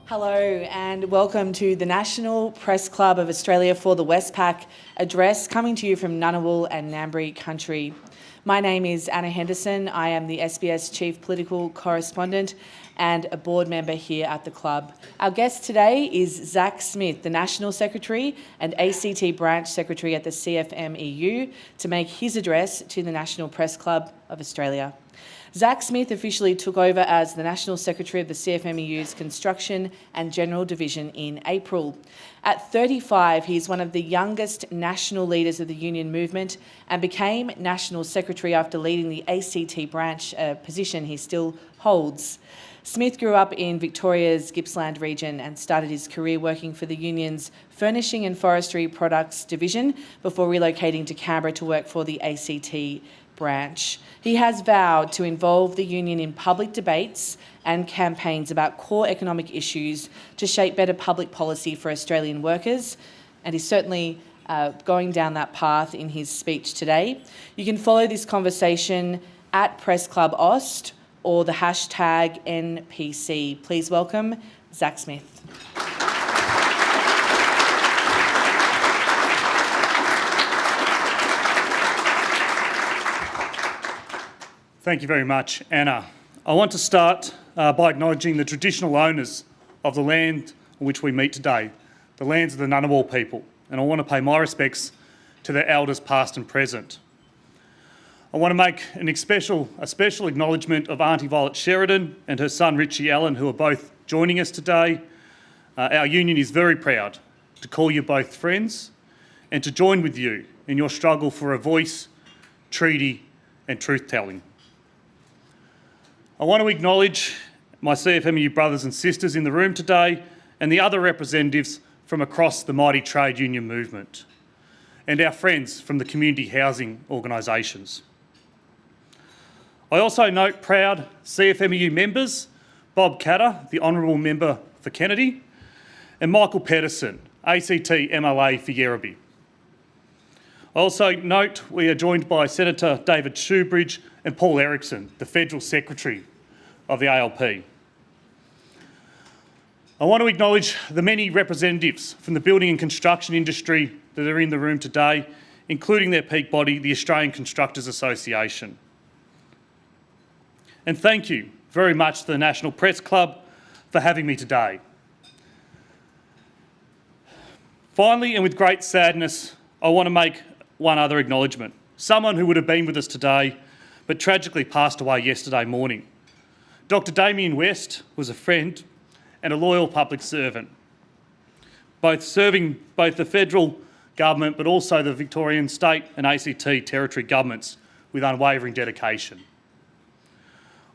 Hello and welcome to the National Press Club of Australia for the Westpac address, coming to you from Ngunnawal and Ngambri country. My name is Anna Henderson. I am the SBS Chief Political Correspondent and a board member here at the club. Our guest today is Zac Smith, the National Secretary and ACT Branch Secretary at the CFMEU, to make his address to the National Press Club of Australia. Zac Smith officially took over as the National Secretary of the CFMEU's Construction and General Division in April. At 35, he is one of the youngest national leaders of the union movement and became National Secretary after leading the ACT branch, a position he still holds. Smith grew up in Victoria's Gippsland region and started his career working for the union's Furnishing and Forestry Products Division before relocating to Canberra to work for the ACT branch. He has vowed to involve the union in public debates and campaigns about core economic issues to shape better public policy for Australian workers, and he's certainly going down that path in his speech today. You can follow this conversation at Press Club Aust or the hashtag NPC. Please welcome Zac Smith. Thank you very much, Anna. I want to start by acknowledging the traditional owners of the land on which we meet today, the lands of the Ngunnawal people, and I want to pay my respects to their elders past and present. I want to make a special acknowledgement of Auntie Violet Sheridan and her son Richie Allen, who are both joining us today. Our union is very proud to call you both friends and to join with you in your struggle for a voice, treaty and truth-telling. I want to acknowledge my CFMEU brothers and sisters in the room today and the other representatives from across the mighty trade union movement and our friends from the community housing organisations. I also note proud CFMEU members, Bob Catter, the Honourable Member for Kennedy, and Michael Pedersen, ACT MLA for Yerrabee. I also note we are joined by Senator David Shoebridge and Paul Erickson, the Federal Secretary of the ALP. I want to acknowledge the many representatives from the building and construction industry that are in the room today, including their peak body, the Australian Constructors Association. And thank you very much to the National Press Club for having me today. Finally, and with great sadness, I want to make one other acknowledgement. Someone who would have been with us today but tragically passed away yesterday morning. Dr. Damien West was a friend and a loyal public servant, serving both the federal government but also the Victorian state and ACT territory governments with unwavering dedication.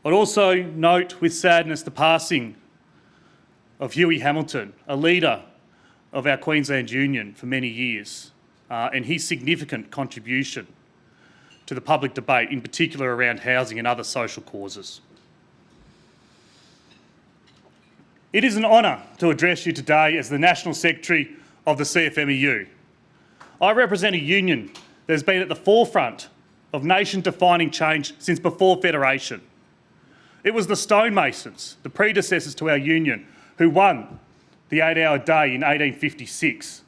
I'd also note with sadness the passing of Hughie Hamilton, a leader of our Queensland Union for many years, and his significant contribution to the public debate, in particular around housing and other social causes. It is an honour to address you today as the National Secretary of the CFMEU. I represent a union that has been at the forefront of nation-defining change since before Federation. It was the stonemasons, the predecessors to our union, who won the 8-hour day in 1856.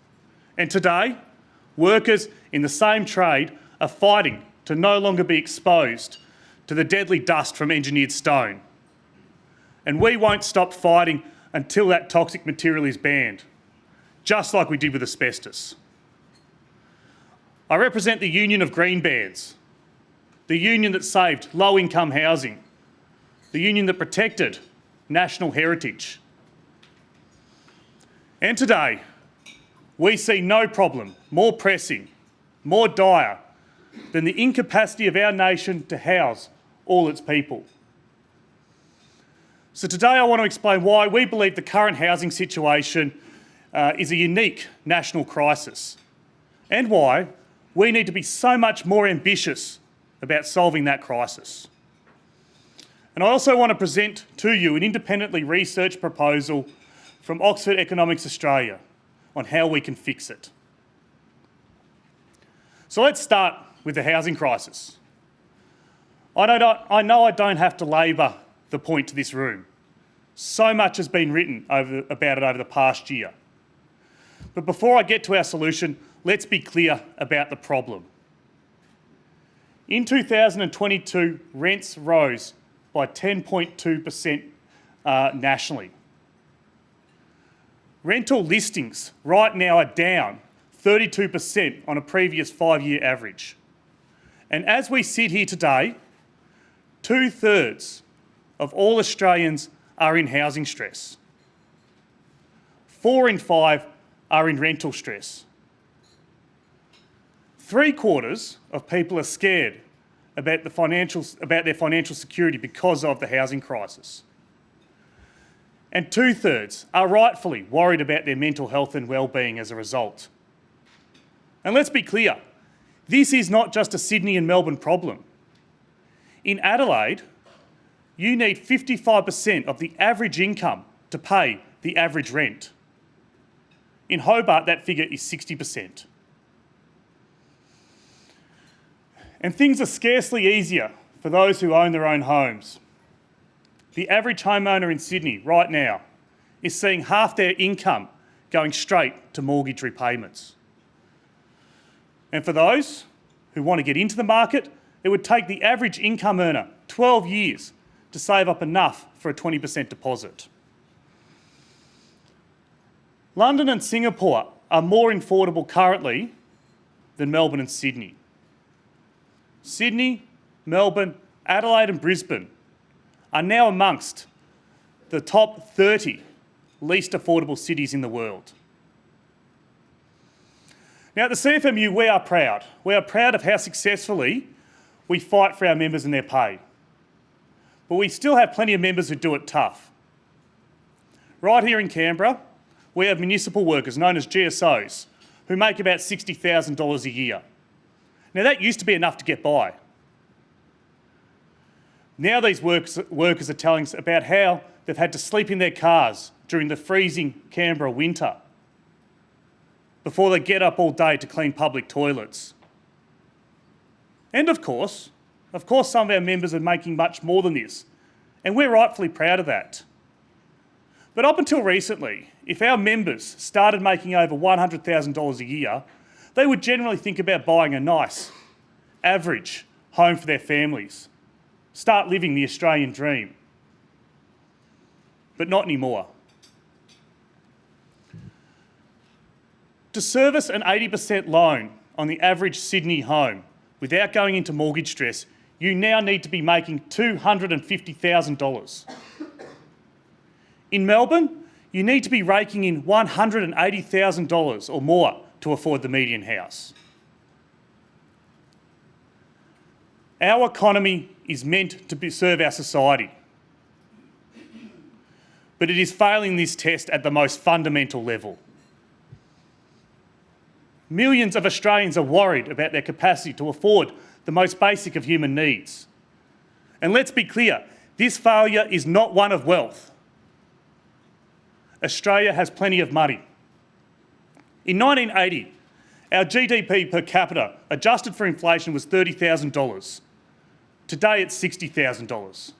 And today, workers in the same trade are fighting to no longer be exposed to the deadly dust from engineered stone. And we won't stop fighting until that toxic material is banned, just like we did with asbestos. I represent the Union of Greenbands, the union that saved low-income housing, the union that protected national heritage. And today, we see no problem more pressing, more dire than the incapacity of our nation to house all its people. So today I want to explain why we believe the current housing situation is a unique national crisis and why we need to be so much more ambitious about solving that crisis. And I also want to present to you an independently researched proposal from Oxford Economics Australia on how we can fix it. So let's start with the housing crisis. I know I don't have to labour the point to this room. So much has been written about it over the past year. But before I get to our solution, let's be clear about the problem. In 2022, rents rose by 10.2% nationally. Rental listings right now are down 32% on a previous 5-year average. And as we sit here today, 2/3 of all Australians are in housing stress. 4 in 5 are in rental stress. 3/4 of people are scared about their financial security because of the housing crisis. And 2/3 are rightfully worried about their mental health and well-being as a result. And let's be clear, this is not just a Sydney and Melbourne problem. In Adelaide, you need 55% of the average income to pay the average rent. In Hobart, that figure is 60%. And things are scarcely easier for those who own their own homes. The average homeowner in Sydney right now is seeing half their income going straight to mortgage repayments. And for those who want to get into the market, it would take the average income earner 12 years to save up enough for a 20% deposit. London and Singapore are more affordable currently than Melbourne and Sydney. Sydney, Melbourne, Adelaide and Brisbane are now amongst the top 30 least affordable cities in the world. Now at the CFMEU, we are proud. We are proud of how successfully we fight for our members and their pay. But we still have plenty of members who do it tough. Right here in Canberra, we have municipal workers known as GSOs who make about $60,000 a year. Now that used to be enough to get by. Now these workers are telling us about how they've had to sleep in their cars during the freezing Canberra winter before they get up all day to clean public toilets. And of course some of our members are making much more than this, and we're rightfully proud of that. But up until recently, if our members started making over $100,000 a year, they would generally think about buying a nice, average home for their families. Start living the Australian dream. But not anymore. To service an 80% loan on the average Sydney home without going into mortgage stress, you now need to be making $250,000. In Melbourne, you need to be raking in $180,000 or more to afford the median house. Our economy is meant to serve our society, but it is failing this test at the most fundamental level. Millions of Australians are worried about their capacity to afford the most basic of human needs. And let's be clear, this failure is not one of wealth. Australia has plenty of money. In 1980, our GDP per capita, adjusted for inflation, was $30,000. Today it's $60,000.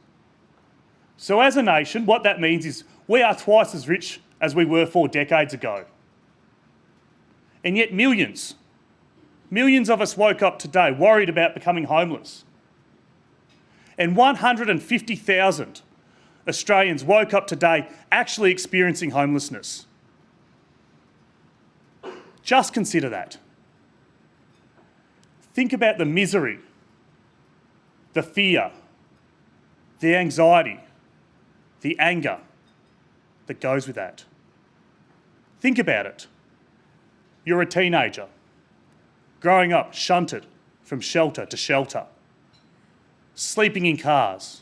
So as a nation, what that means is we are twice as rich as we were 4 decades ago. And yet millions of us woke up today worried about becoming homeless. And 150,000 Australians woke up today actually experiencing homelessness. Just consider that. Think about the misery, the fear, the anxiety, the anger that goes with that. Think about it. You're a teenager, growing up shunted from shelter to shelter, sleeping in cars,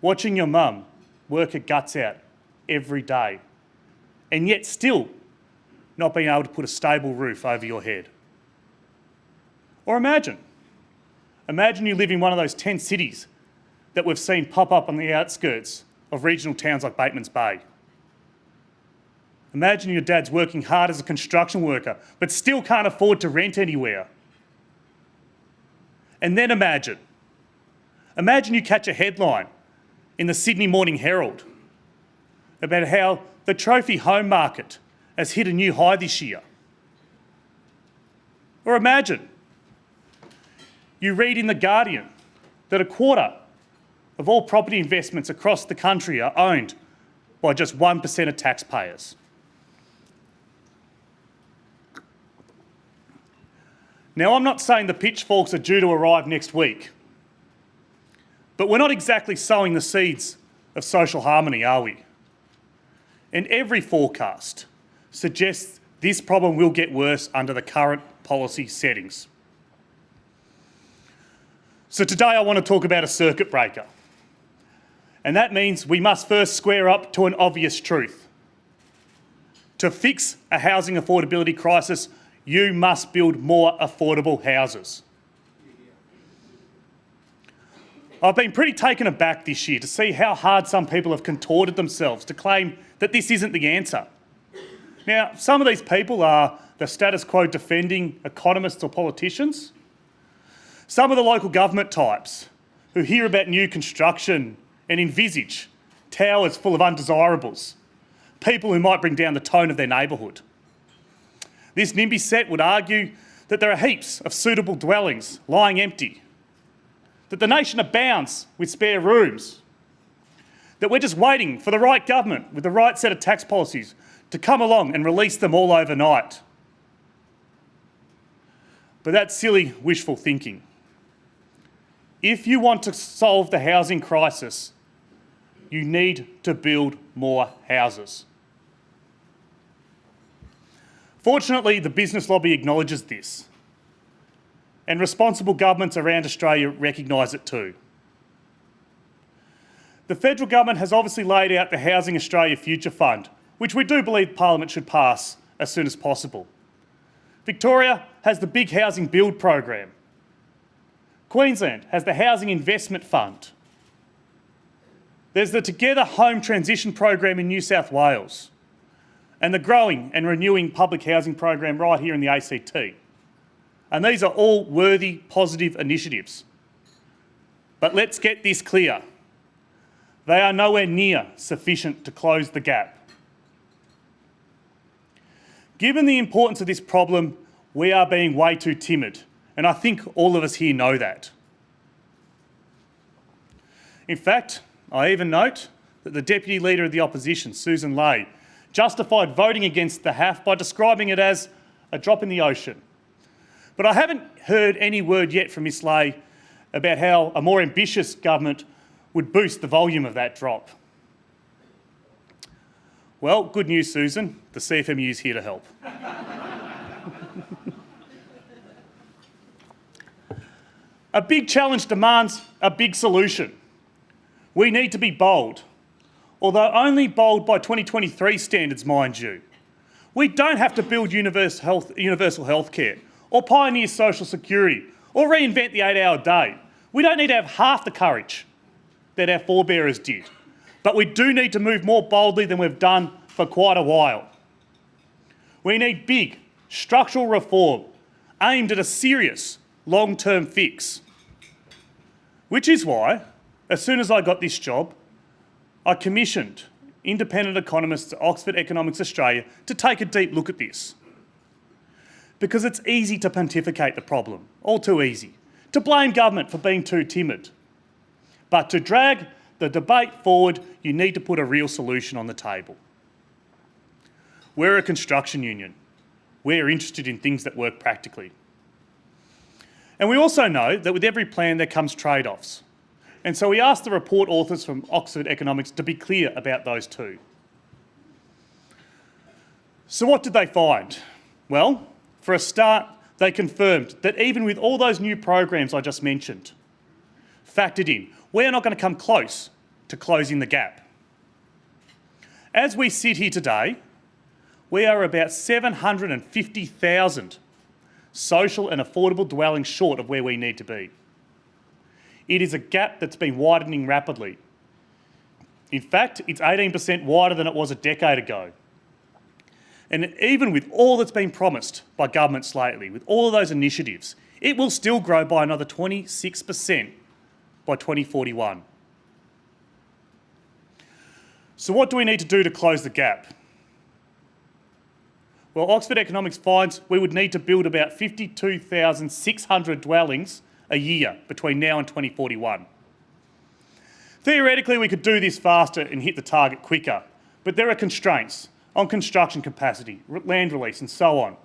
watching your mum work her guts out every day, and yet still not being able to put a stable roof over your head. Or imagine you live in one of those 10 cities that we've seen pop up on the outskirts of regional towns like Batemans Bay. Imagine your dad's working hard as a construction worker, but still can't afford to rent anywhere. And then imagine you catch a headline in the Sydney Morning Herald about how the trophy home market has hit a new high this year. Or imagine you read in The Guardian that a quarter of all property investments across the country are owned by just 1% of taxpayers. Now, I'm not saying the pitchforks are due to arrive next week, but we're not exactly sowing the seeds of social harmony, are we? And every forecast suggests this problem will get worse under the current policy settings. So today I want to talk about a circuit breaker. And that means we must first square up to an obvious truth. To fix a housing affordability crisis, you must build more affordable houses. I've been pretty taken aback this year to see how hard some people have contorted themselves to claim that this isn't the answer. Now, some of these people are the status quo defending economists or politicians. Some of the local government types who hear about new construction and envisage towers full of undesirables, people who might bring down the tone of their neighbourhood. This NIMBY set would argue that there are heaps of suitable dwellings lying empty, that the nation abounds with spare rooms, that we're just waiting for the right government with the right set of tax policies to come along and release them all overnight. But that's silly wishful thinking. If you want to solve the housing crisis, you need to build more houses. Fortunately, the business lobby acknowledges this, and responsible governments around Australia recognise it too. The federal government has obviously laid out the Housing Australia Future Fund, which we do believe Parliament should pass as soon as possible. Victoria has the Big Housing Build program. Queensland has the Housing Investment Fund. There's the Together Home Transition program in New South Wales, and the growing and renewing public housing program right here in the ACT. And these are all worthy, positive initiatives. But let's get this clear. They are nowhere near sufficient to close the gap. Given the importance of this problem, we are being way too timid, and I think all of us here know that. In fact, I even note that the Deputy Leader of the Opposition, Susan Ley, justified voting against the HAF by describing it as a drop in the ocean. But I haven't heard any word yet from Ms Ley about how a more ambitious government would boost the volume of that drop. Well, good news, Susan. The CFMEU is here to help. A big challenge demands a big solution. We need to be bold, although only bold by 2023 standards, mind you. We don't have to build universal health care, or pioneer social security, or reinvent the 8-hour day. We don't need to have half the courage that our forebears did. But we do need to move more boldly than we've done for quite a while. We need big, structural reform aimed at a serious, long-term fix. Which is why, as soon as I got this job, I commissioned independent economists at Oxford Economics Australia to take a deep look at this. Because it's easy to pontificate the problem, all too easy, to blame government for being too timid. But to drag the debate forward, you need to put a real solution on the table. We're a construction union. We're interested in things that work practically. And we also know that with every plan there comes trade-offs. And so we asked the report authors from Oxford Economics to be clear about those too. So what did they find? Well, for a start, they confirmed that even with all those new programs I just mentioned factored in, we're not going to come close to closing the gap. As we sit here today, we are about 750,000 social and affordable dwellings short of where we need to be. It is a gap that's been widening rapidly. In fact, it's 18% wider than it was a decade ago. And even with all that's been promised by governments lately, with all of those initiatives, it will still grow by another 26% by 2041. So what do we need to do to close the gap? Well, Oxford Economics finds we would need to build about 52,600 dwellings a year between now and 2041. Theoretically, we could do this faster and hit the target quicker, but there are constraints on construction capacity, land release and so on.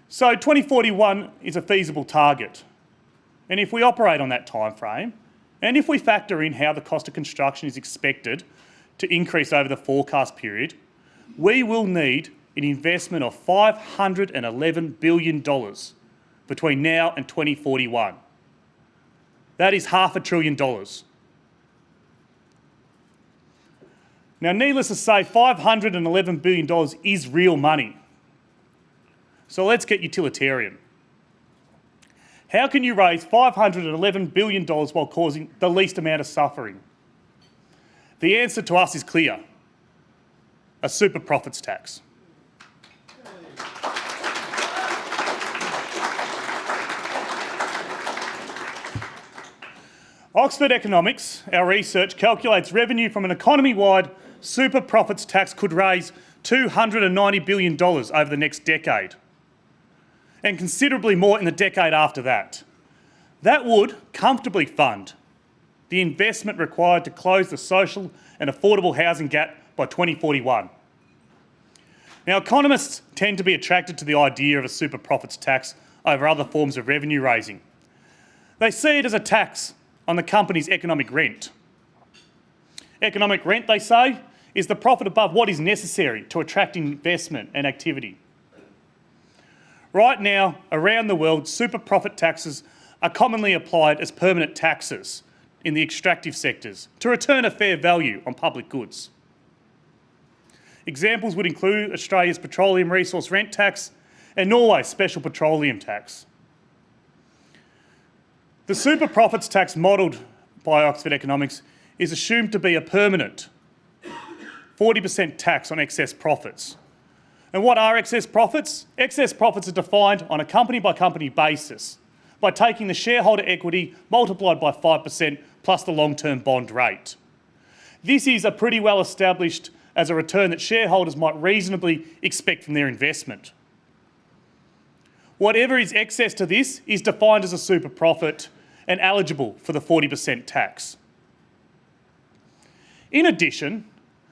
So 2041 is a feasible target. And if we operate on that time frame, and if we factor in how the cost of construction is expected to increase over the forecast period, we will need an investment of $511 billion between now and 2041. That is $500 billion. Now, needless to say, $511 billion is real money. So let's get utilitarian. How can you raise $511 billion while causing the least amount of suffering? The answer to us is clear: a super profits tax. Oxford Economics, our research, calculates revenue from an economy-wide super profits tax could raise $290 billion over the next decade, and considerably more in the decade after that. That would comfortably fund the investment required to close the social and affordable housing gap by 2041. Now, economists tend to be attracted to the idea of a super profits tax over other forms of revenue raising. They see it as a tax on the company's economic rent. Economic rent, they say, is the profit above what is necessary to attract investment and activity. Right now, around the world, super profit taxes are commonly applied as permanent taxes in the extractive sectors to return a fair value on public goods. Examples would include Australia's petroleum resource rent tax and Norway's special petroleum tax. The super profits tax modelled by Oxford Economics is assumed to be a permanent 40% tax on excess profits. And what are excess profits? Excess profits are defined on a company-by-company basis by taking the shareholder equity multiplied by 5% plus the long-term bond rate. This is a pretty well established as a return that shareholders might reasonably expect from their investment. Whatever is excess to this is defined as a super profit and eligible for the 40% tax. In addition,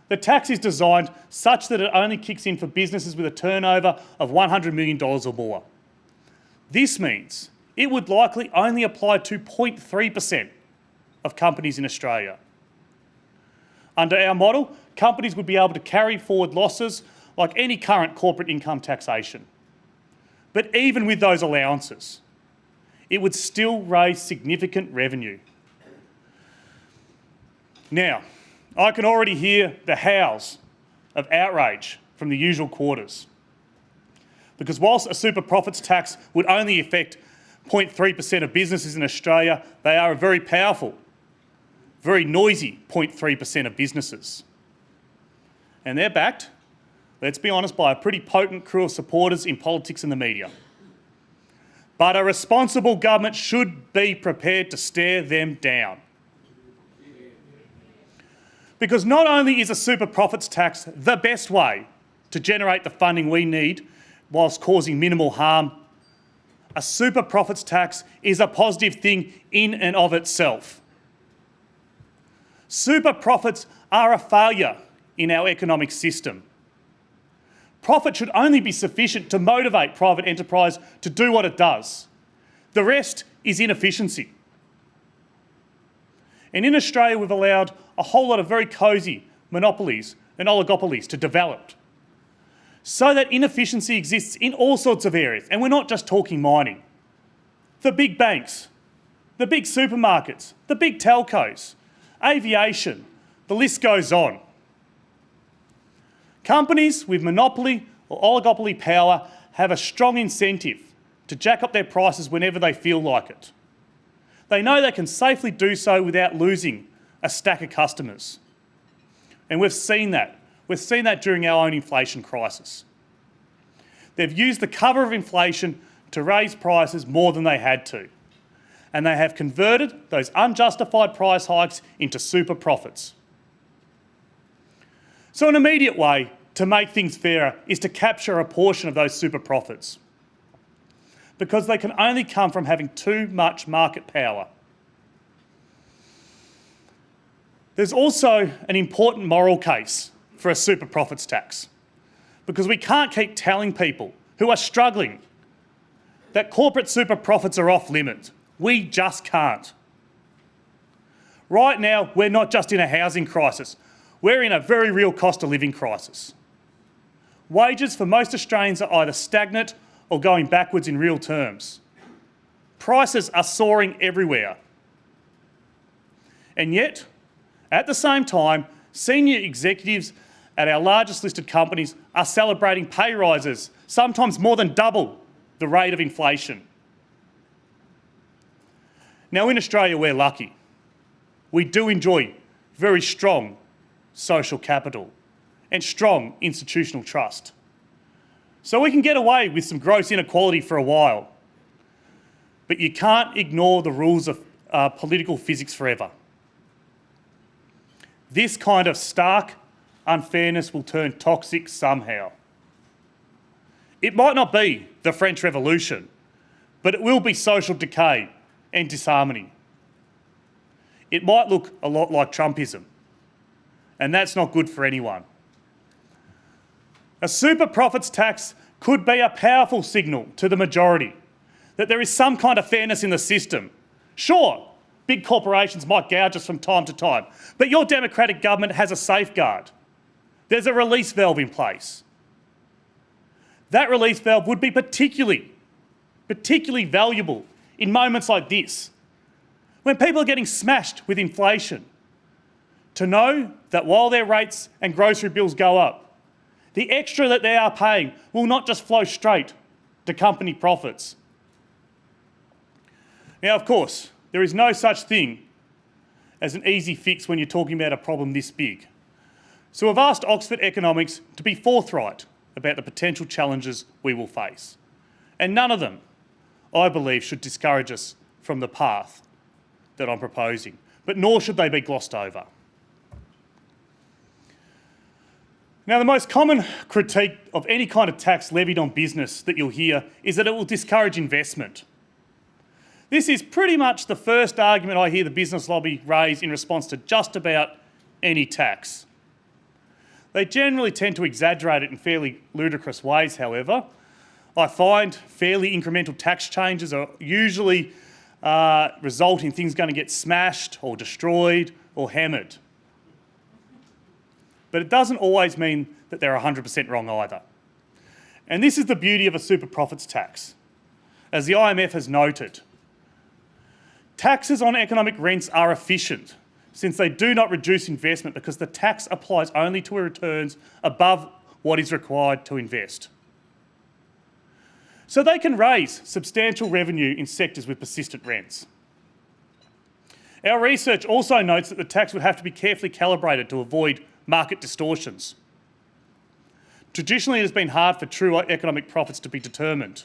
the tax is designed such that it only kicks in for businesses with a turnover of $100 million or more. This means it would likely only apply to 0.3% of companies in Australia. Under our model, companies would be able to carry forward losses like any current corporate income taxation. But even with those allowances, it would still raise significant revenue. Now, I can already hear the howls of outrage from the usual quarters. Because whilst a super profits tax would only affect 0.3% of businesses in Australia, they are a very powerful, very noisy 0.3% of businesses. And they're backed, let's be honest, by a pretty potent crew of supporters in politics and the media. But a responsible government should be prepared to stare them down. Because not only is a super profits tax the best way to generate the funding we need whilst causing minimal harm, a super profits tax is a positive thing in and of itself. Super profits are a failure in our economic system. Profit should only be sufficient to motivate private enterprise to do what it does. The rest is inefficiency. And in Australia, we've allowed a whole lot of very cosy monopolies and oligopolies to develop, so that inefficiency exists in all sorts of areas. And we're not just talking mining. The big banks, the big supermarkets, the big telcos, aviation, the list goes on. Companies with monopoly or oligopoly power have a strong incentive to jack up their prices whenever they feel like it. They know they can safely do so without losing a stack of customers. And we've seen that. We've seen that during our own inflation crisis. They've used the cover of inflation to raise prices more than they had to. And they have converted those unjustified price hikes into super profits. So an immediate way to make things fairer is to capture a portion of those super profits, because they can only come from having too much market power. There's also an important moral case for a super profits tax, because we can't keep telling people who are struggling that corporate super profits are off limit. We just can't. Right now, we're not just in a housing crisis, we're in a very real cost of living crisis. Wages for most Australians are either stagnant or going backwards in real terms. Prices are soaring everywhere. And yet, at the same time, senior executives at our largest listed companies are celebrating pay rises, sometimes more than double the rate of inflation. Now, in Australia, we're lucky. We do enjoy very strong social capital and strong institutional trust. So we can get away with some gross inequality for a while, but you can't ignore the rules of political physics forever. This kind of stark unfairness will turn toxic somehow. It might not be the French Revolution, but it will be social decay and disharmony. It might look a lot like Trumpism, and that's not good for anyone. A super profits tax could be a powerful signal to the majority that there is some kind of fairness in the system. Sure, big corporations might gouge us from time to time, but your democratic government has a safeguard. There's a release valve in place. That release valve would be particularly valuable in moments like this, when people are getting smashed with inflation, to know that while their rates and grocery bills go up, the extra that they are paying will not just flow straight to company profits. Now, of course, there is no such thing as an easy fix when you're talking about a problem this big. So I've asked Oxford Economics to be forthright about the potential challenges we will face. And none of them, I believe, should discourage us from the path that I'm proposing, but nor should they be glossed over. Now, the most common critique of any kind of tax levied on business that you'll hear is that it will discourage investment. This is pretty much the first argument I hear the business lobby raise in response to just about any tax. They generally tend to exaggerate it in fairly ludicrous ways, however. I find fairly incremental tax changes are usually result in things going to get smashed or destroyed or hammered. But it doesn't always mean that they're 100% wrong either. And this is the beauty of a super profits tax. As the IMF has noted, taxes on economic rents are efficient since they do not reduce investment because the tax applies only to returns above what is required to invest. So they can raise substantial revenue in sectors with persistent rents. Our research also notes that the tax would have to be carefully calibrated to avoid market distortions. Traditionally, it has been hard for true economic profits to be determined.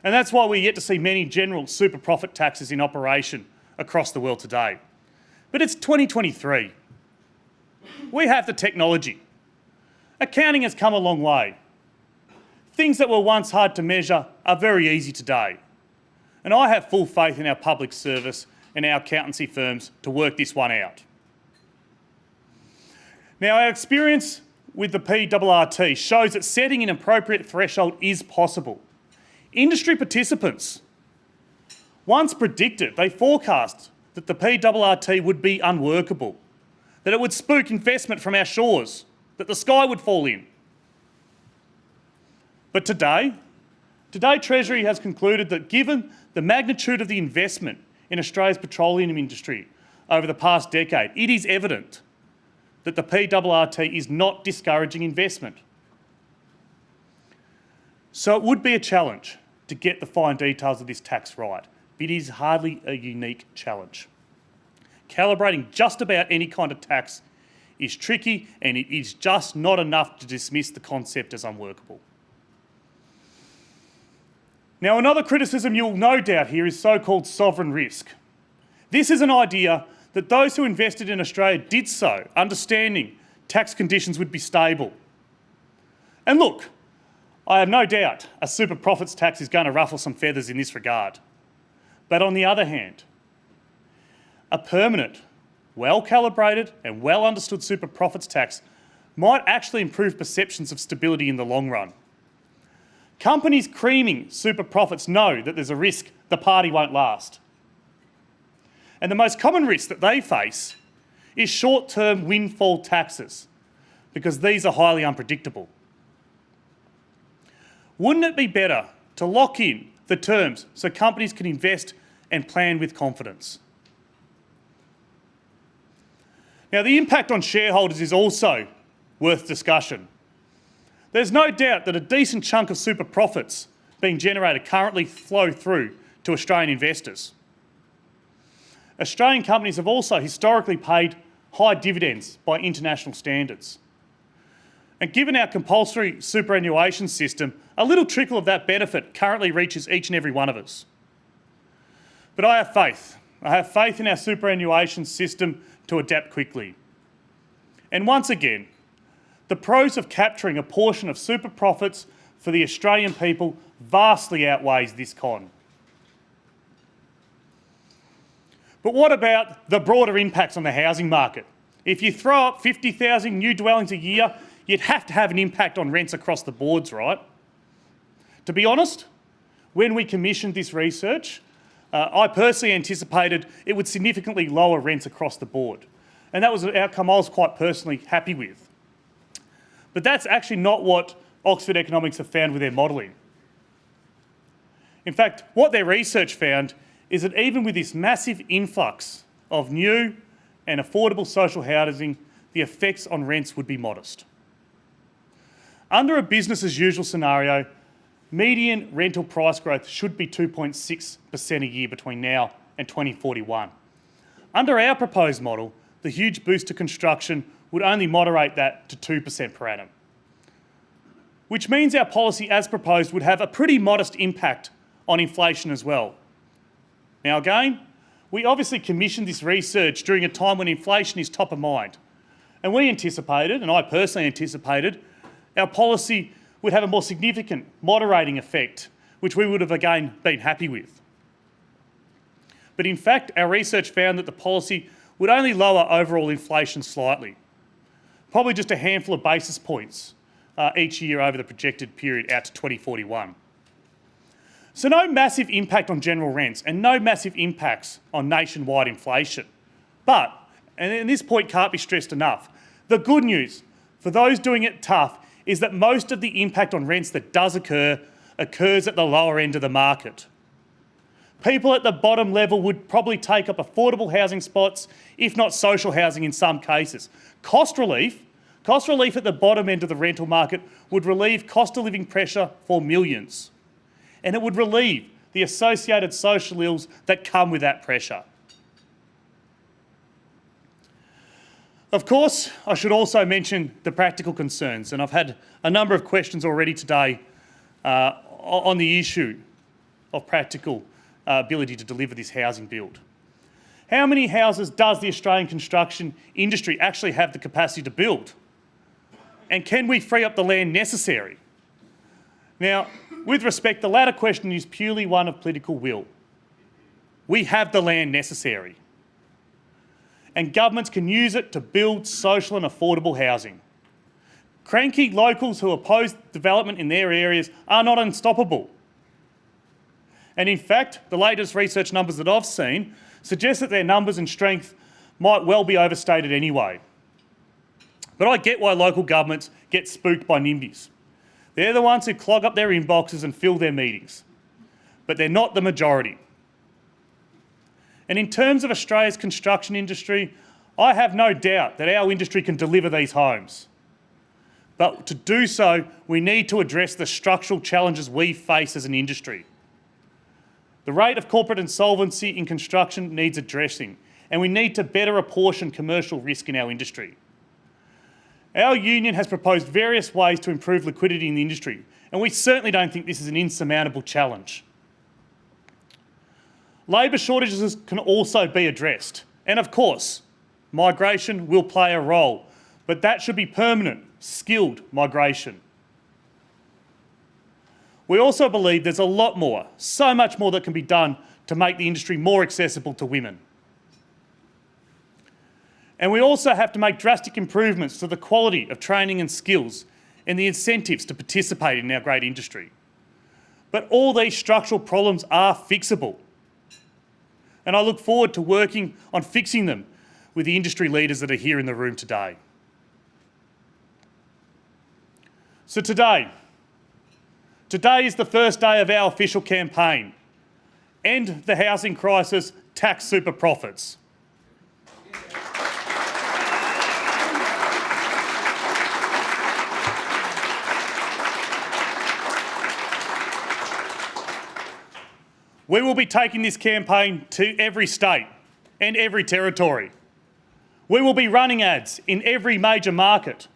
And that's why we're yet to see many general super profit taxes in operation across the world today. But it's 2023. We have the technology. Accounting has come a long way. Things that were once hard to measure are very easy today. And I have full faith in our public service and our accountancy firms to work this one out. Now, our experience with the PRRT shows that setting an appropriate threshold is possible. Industry participants once predicted, they forecast that the PRRT would be unworkable, that it would spook investment from our shores, that the sky would fall in. But today Treasury has concluded that given the magnitude of the investment in Australia's petroleum industry over the past decade, it is evident that the PRRT is not discouraging investment. So it would be a challenge to get the fine details of this tax right. It is hardly a unique challenge. Calibrating just about any kind of tax is tricky, and it is just not enough to dismiss the concept as unworkable. Now, another criticism you'll no doubt hear is so-called sovereign risk. This is an idea that those who invested in Australia did so, understanding tax conditions would be stable. And look, I have no doubt a super profits tax is going to ruffle some feathers in this regard. But on the other hand, a permanent, well-calibrated and well-understood super profits tax might actually improve perceptions of stability in the long run. Companies creaming super profits know that there's a risk the party won't last. And the most common risk that they face is short-term windfall taxes, because these are highly unpredictable. Wouldn't it be better to lock in the terms so companies can invest and plan with confidence? Now, the impact on shareholders is also worth discussion. There's no doubt that a decent chunk of super profits being generated currently flow through to Australian investors. Australian companies have also historically paid high dividends by international standards. And given our compulsory superannuation system, a little trickle of that benefit currently reaches each and every one of us. But I have faith. I have faith in our superannuation system to adapt quickly. And once again, the pros of capturing a portion of super profits for the Australian people vastly outweighs this con. But what about the broader impacts on the housing market? If you throw up 50,000 new dwellings a year, you'd have to have an impact on rents across the boards, right? To be honest, when we commissioned this research, I personally anticipated it would significantly lower rents across the board. And that was an outcome I was quite personally happy with. But that's actually not what Oxford Economics have found with their modelling. In fact, what their research found is that even with this massive influx of new and affordable social housing, the effects on rents would be modest. Under a business as usual scenario, median rental price growth should be 2.6% a year between now and 2041. Under our proposed model, the huge boost to construction would only moderate that to 2% per annum, which means our policy as proposed would have a pretty modest impact on inflation as well. Now again, we obviously commissioned this research during a time when inflation is top of mind, and we anticipated, and I personally anticipated, our policy would have a more significant moderating effect, which we would have again been happy with. But in fact, our research found that the policy would only lower overall inflation slightly, probably just a handful of basis points each year over the projected period out to 2041. So no massive impact on general rents and no massive impacts on nationwide inflation. But, and this point can't be stressed enough, the good news for those doing it tough is that most of the impact on rents that does occur occurs at the lower end of the market. People at the bottom level would probably take up affordable housing spots, if not social housing in some cases. Cost relief at the bottom end of the rental market would relieve cost of living pressure for millions. And it would relieve the associated social ills that come with that pressure. Of course, I should also mention the practical concerns, and I've had a number of questions already today on the issue of practical ability to deliver this housing build. How many houses does the Australian construction industry actually have the capacity to build? And can we free up the land necessary? Now, with respect, the latter question is purely one of political will. We have the land necessary, and governments can use it to build social and affordable housing. Cranky locals who oppose development in their areas are not unstoppable. And in fact, the latest research numbers that I've seen suggest that their numbers and strength might well be overstated anyway. But I get why local governments get spooked by NIMBYs. They're the ones who clog up their inboxes and fill their meetings. But they're not the majority. And in terms of Australia's construction industry, I have no doubt that our industry can deliver these homes. But to do so, we need to address the structural challenges we face as an industry. The rate of corporate insolvency in construction needs addressing, and we need to better apportion commercial risk in our industry. Our union has proposed various ways to improve liquidity in the industry, and we certainly don't think this is an insurmountable challenge. Labour shortages can also be addressed, and of course, migration will play a role, but that should be permanent, skilled migration. We also believe there's a lot more, so much more that can be done to make the industry more accessible to women. And we also have to make drastic improvements to the quality of training and skills and the incentives to participate in our great industry. But all these structural problems are fixable. And I look forward to working on fixing them with the industry leaders that are here in the room today. So today is the first day of our official campaign. End the housing crisis, tax super profits. We will be taking this campaign to every state and every territory. We will be running ads in every major market,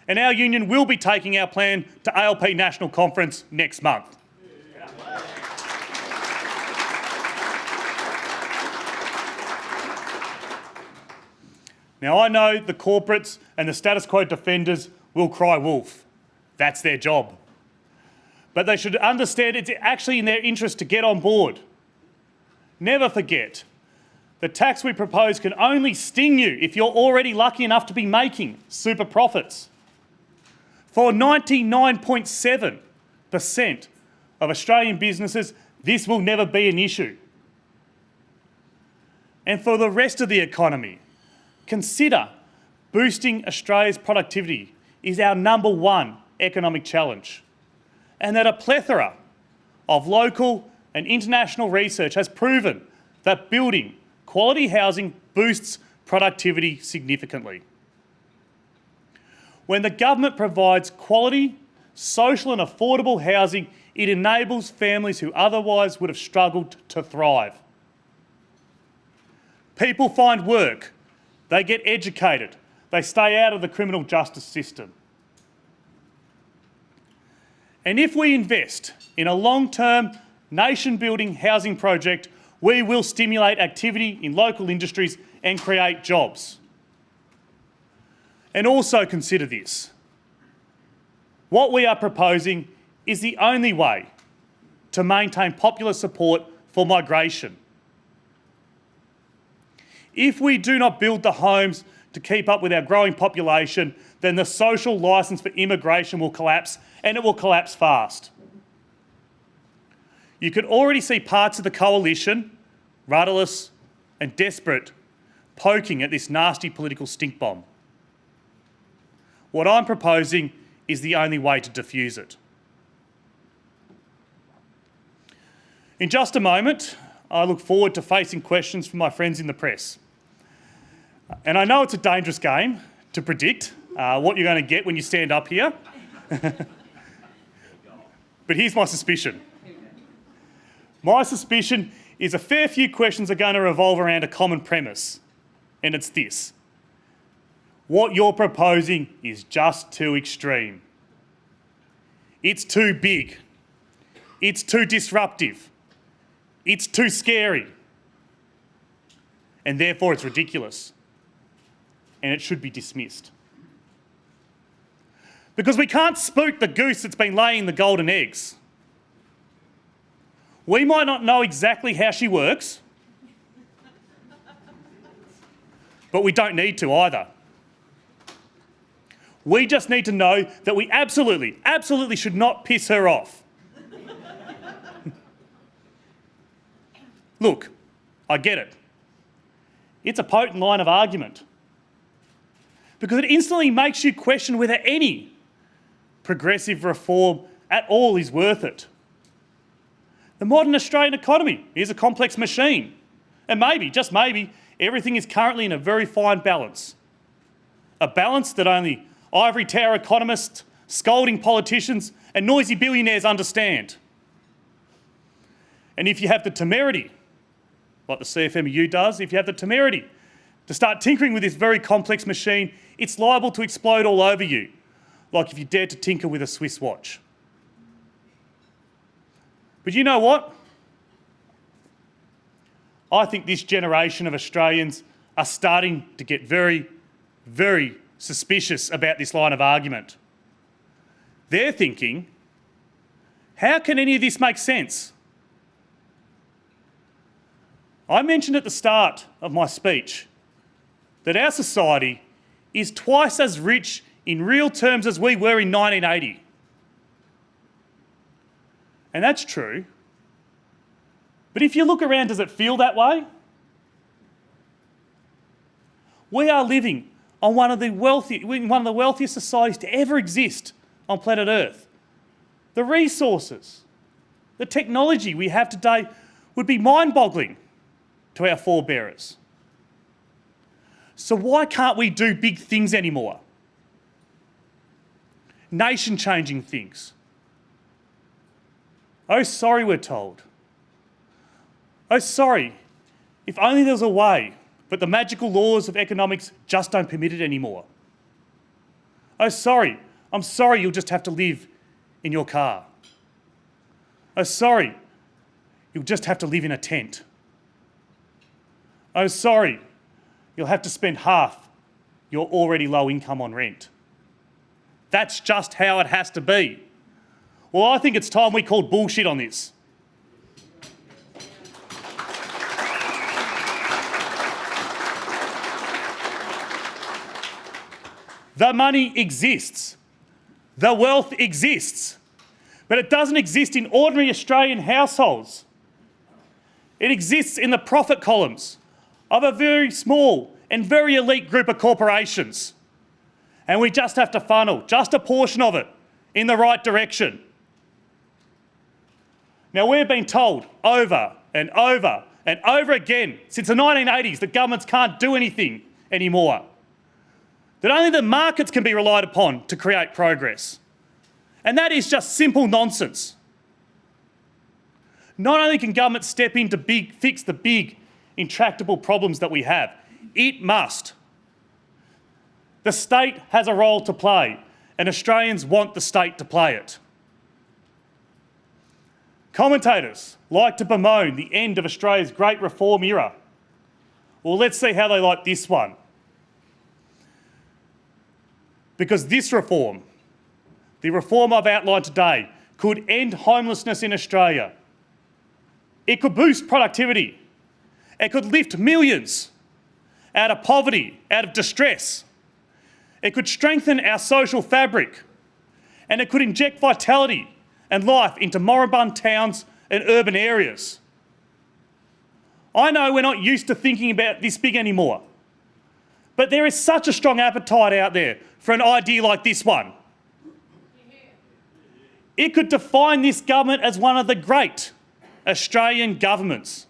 and our union will be taking our plan to ALP National Conference next month. Now, I know the corporates and the status quo defenders will cry wolf. That's their job. But they should understand it's actually in their interest to get on board. Never forget, the tax we propose can only sting you if you're already lucky enough to be making super profits. For 99.7% of Australian businesses, this will never be an issue. And for the rest of the economy, consider boosting Australia's productivity is our number one economic challenge, and that a plethora of local and international research has proven that building quality housing boosts productivity significantly. When the government provides quality, social and affordable housing, it enables families who otherwise would have struggled to thrive. People find work, they get educated, they stay out of the criminal justice system. And if we invest in a long-term, nation-building housing project, we will stimulate activity in local industries and create jobs. And also consider this. What we are proposing is the only way to maintain popular support for migration. If we do not build the homes to keep up with our growing population, then the social licence for immigration will collapse, and it will collapse fast. You can already see parts of the coalition, rudderless and desperate, poking at this nasty political stink bomb. What I'm proposing is the only way to defuse it. In just a moment, I look forward to facing questions from my friends in the press. And I know it's a dangerous game to predict what you're going to get when you stand up here. But here's my suspicion. My suspicion is a fair few questions are going to revolve around a common premise, and it's this. What you're proposing is just too extreme. It's too big. It's too disruptive. It's too scary. And therefore it's ridiculous. And it should be dismissed. Because we can't spook the goose that's been laying the golden eggs. We might not know exactly how she works, but we don't need to either. We just need to know that we absolutely should not piss her off. Look, I get it. It's a potent line of argument because it instantly makes you question whether any progressive reform at all is worth it. The modern Australian economy is a complex machine, and maybe, just maybe, everything is currently in a very fine balance. A balance that only ivory tower economists, scolding politicians and noisy billionaires understand. And if you have the temerity, like the CFMEU does, if you have the temerity to start tinkering with this very complex machine, it's liable to explode all over you, like if you dare to tinker with a Swiss watch. But you know what? I think this generation of Australians are starting to get very, very suspicious about this line of argument. They're thinking, how can any of this make sense? I mentioned at the start of my speech that our society is twice as rich in real terms as we were in 1980. And that's true. But if you look around, does it feel that way? We are living on one of the wealthiest societies to ever exist on planet Earth. The resources, the technology we have today would be mind-boggling to our forebearers. So why can't we do big things anymore? Nation-changing things. Oh, sorry, we're told. Oh, sorry, if only there was a way, but the magical laws of economics just don't permit it anymore. Oh, sorry, I'm sorry, you'll just have to live in your car. Oh, sorry, you'll just have to live in a tent. Oh, sorry, you'll have to spend half your already low income on rent. That's just how it has to be. Well, I think it's time we called bullshit on this. The money exists. The wealth exists. But it doesn't exist in ordinary Australian households. It exists in the profit columns of a very small and very elite group of corporations. And we just have to funnel just a portion of it in the right direction. Now, we've been told over and over and over again since the 1980s that governments can't do anything anymore, that only the markets can be relied upon to create progress. And that is just simple nonsense. Not only can government step in to fix the big, intractable problems that we have, it must. The state has a role to play, and Australians want the state to play it. Commentators like to bemoan the end of Australia's great reform era. Well, let's see how they like this one. Because this reform, the reform I've outlined today, could end homelessness in Australia. It could boost productivity. It could lift millions out of poverty, out of distress. It could strengthen our social fabric. And it could inject vitality and life into moribund towns and urban areas. I know we're not used to thinking about this big anymore, but there is such a strong appetite out there for an idea like this one. It could define this government as one of the great Australian governments.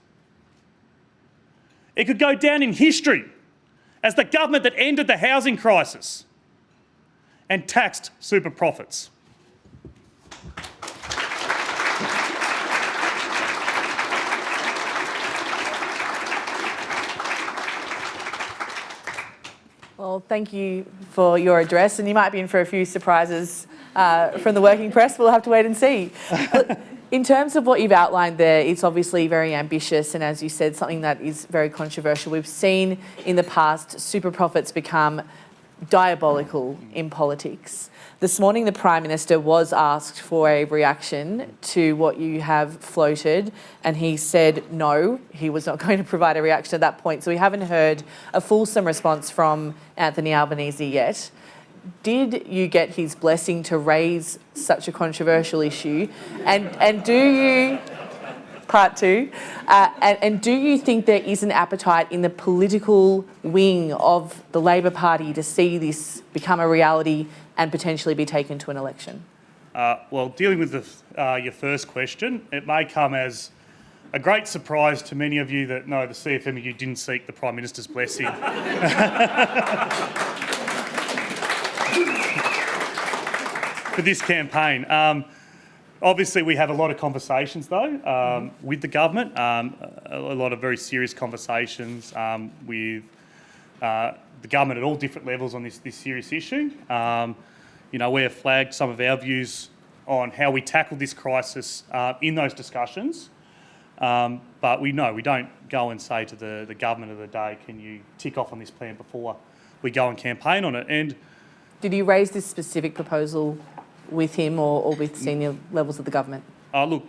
It could go down in history as the government that ended the housing crisis and taxed super profits. Well, thank you for your address, and you might be in for a few surprises from the working press. We'll have to wait and see. In terms of what you've outlined there, it's obviously very ambitious and, as you said, something that is very controversial. We've seen in the past super profits become diabolical in politics. This morning, the Prime Minister was asked for a reaction to what you have floated, and he said no, he was not going to provide a reaction at that point. So we haven't heard a fulsome response from Anthony Albanese yet. Did you get his blessing to raise such a controversial issue? And do you... Part two. And do you think there is an appetite in the political wing of the Labor Party to see this become a reality and potentially be taken to an election? Well, dealing with your first question, it may come as a great surprise to many of you that no, the CFMEU didn't seek the Prime Minister's blessing for this campaign. Obviously, we have a lot of conversations, though, with the government, a lot of very serious conversations with the government at all different levels on this serious issue. You know, we have flagged some of our views on how we tackle this crisis in those discussions, but we know we don't go and say to the government of the day, can you tick off on this plan before we go and campaign on it. And Did you raise this specific proposal with him or with senior levels of the government? look,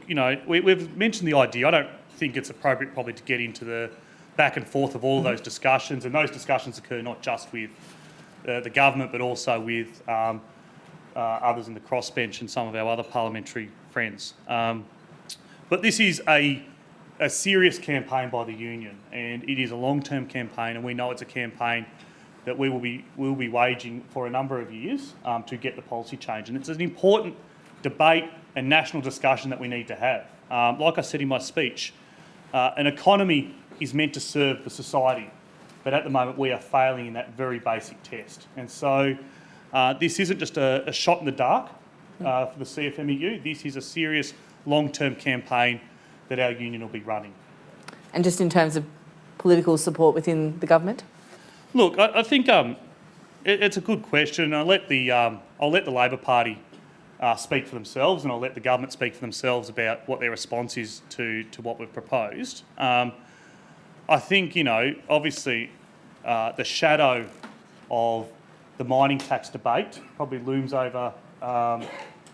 we've mentioned the idea. I don't think it's appropriate probably to get into the back and forth of all of those discussions, and those discussions occur not just with the government but also with others in the crossbench and some of our other parliamentary friends. But this is a serious campaign by the union, and it is a long-term campaign, and we know it's a campaign that we will be waging for a number of years to get the policy change. And it's an important debate and national discussion that we need to have. Like I said in my speech, an economy is meant to serve the society, but at the moment we are failing in that very basic test. And so this isn't just a shot in the dark for the CFMEU. This is a serious long-term campaign that our union will be running. And just in terms of political support within the government? Look, I think it's a good question. I'll let the Labor Party speak for themselves, and I'll let the government speak for themselves about what their response is to what we've proposed. I think, obviously the shadow of the mining tax debate probably looms over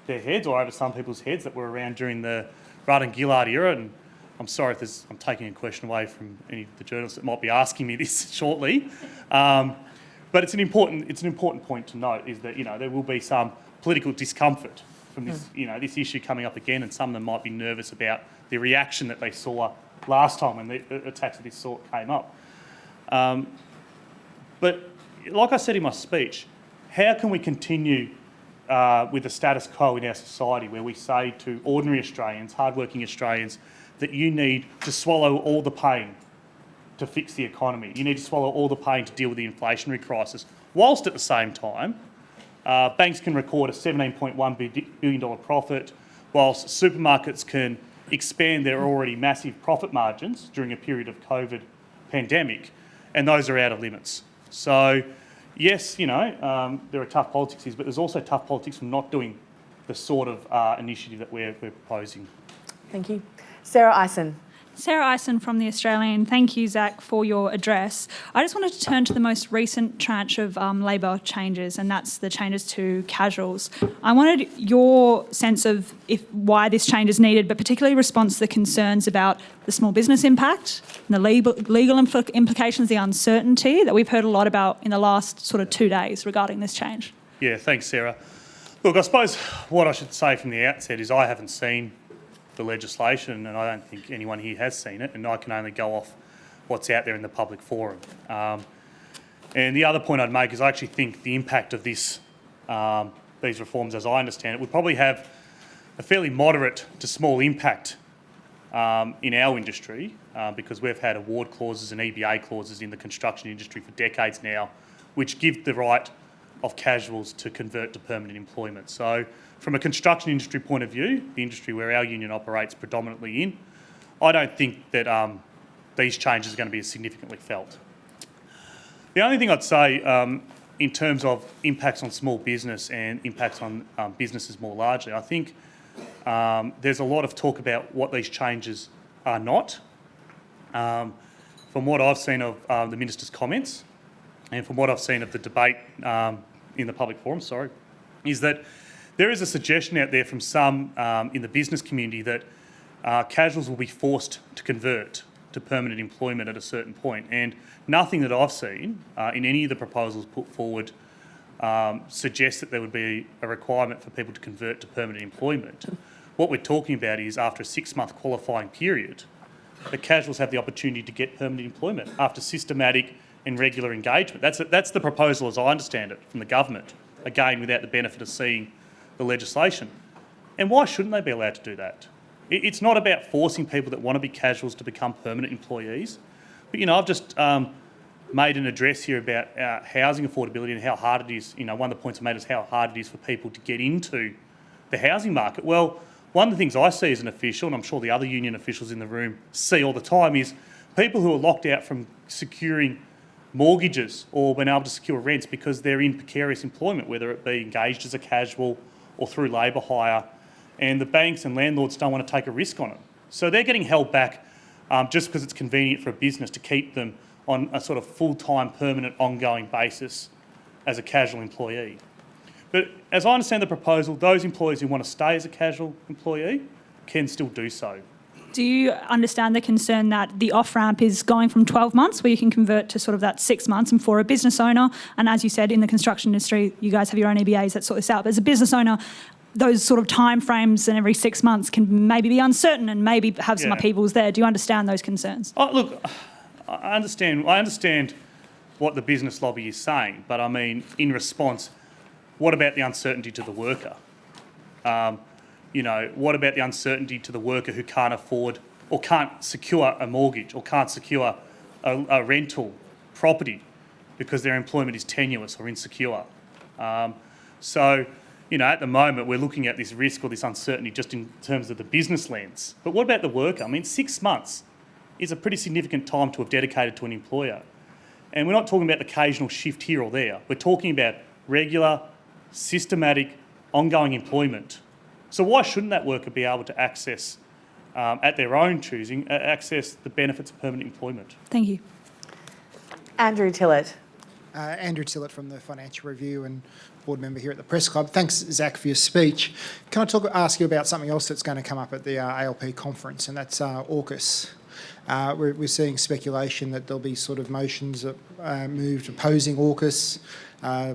their heads, or over some people's heads that were around during the Rudd and Gillard era. And I'm sorry if I'm taking a question away from any of the journalists that might be asking me this shortly. But it's an important point to note, is that there will be some political discomfort from this this issue coming up again, and some of them might be nervous about the reaction that they saw last time when the attacks of this sort came up. But like I said in my speech, how can we continue with the status quo in our society where we say to ordinary Australians, hardworking Australians, that you need to swallow all the pain to fix the economy. You need to swallow all the pain to deal with the inflationary crisis, whilst at the same time banks can record a $17.1 billion profit, whilst supermarkets can expand their already massive profit margins during a period of COVID pandemic, and those are out of limits. So yes, there are tough politics, but there's also tough politics from not doing the sort of initiative that we're proposing. Thank you. Sarah Eisen. Sarah Eisen from The Australian. Thank you, Zach, for your address. I just wanted to turn to the most recent tranche of Labor changes, and that's the changes to casuals. I wanted your sense of why this change is needed, but particularly response to the concerns about the small business impact, and the legal implications, the uncertainty that we've heard a lot about in the last sort of 2 days regarding this change. Yeah, thanks, Sarah. Look, I suppose what I should say from the outset is I haven't seen the legislation, and I don't think anyone here has seen it, and I can only go off what's out there in the public forum. And the other point I'd make is I actually think the impact of these reforms, as I understand it, would probably have a fairly moderate to small impact in our industry, because we've had award clauses and EBA clauses in the construction industry for decades now, which give the right of casuals to convert to permanent employment. So from a construction industry point of view, the industry where our union operates predominantly in, I don't think that these changes are going to be as significantly felt. The only thing I'd say in terms of impacts on small business and impacts on businesses more largely, I think there's a lot of talk about what these changes are not. From what I've seen of the Minister's comments, and from what I've seen of the debate in the public forum, is that there is a suggestion out there from some in the business community that casuals will be forced to convert to permanent employment at a certain point. And nothing that I've seen in any of the proposals put forward suggests that there would be a requirement for people to convert to permanent employment. What we're talking about is after a 6-month qualifying period, the casuals have the opportunity to get permanent employment after systematic and regular engagement. That's the proposal as I understand it from the government, again without the benefit of seeing the legislation. And why shouldn't they be allowed to do that? It's not about forcing people that want to be casuals to become permanent employees. But, I've just made an address here about housing affordability and how hard it is. One of the points I made is how hard it is for people to get into the housing market. Well, one of the things I see as an official, and I'm sure the other union officials in the room see all the time, is people who are locked out from securing mortgages or being able to secure rents because they're in precarious employment, whether it be engaged as a casual or through labour hire, and the banks and landlords don't want to take a risk on it. So they're getting held back just because it's convenient for a business to keep them on a sort of full-time, permanent, ongoing basis as a casual employee. But as I understand the proposal, those employees who want to stay as a casual employee can still do so. Do you understand the concern that the off-ramp is going from 12 months, where you can convert to sort of that 6 months, and for a business owner, and as you said, in the construction industry, you guys have your own EBAs that sort this out, but as a business owner, those sort of time frames and every 6 months can maybe be uncertain and maybe have some upheavals there. Do you understand those concerns? Oh, look, I understand what the business lobby is saying, but I mean, in response, what about the uncertainty to the worker? What about the uncertainty to the worker who can't afford or can't secure a mortgage or can't secure a rental property because their employment is tenuous or insecure? At the moment, we're looking at this risk or this uncertainty just in terms of the business lens. But what about the worker? I mean, 6 months is a pretty significant time to have dedicated to an employer. And we're not talking about the occasional shift here or there. We're talking about regular, systematic, ongoing employment. So why shouldn't that worker be able to access, at their own choosing, access the benefits of permanent employment? Thank you. Andrew Tillett. Andrew Tillett from the Financial Review and board member here at the Press Club. Thanks, Zach, for your speech. Can I ask you about something else that's going to come up at the ALP conference, and that's AUKUS. We're seeing speculation that there'll be sort of motions that moved opposing AUKUS,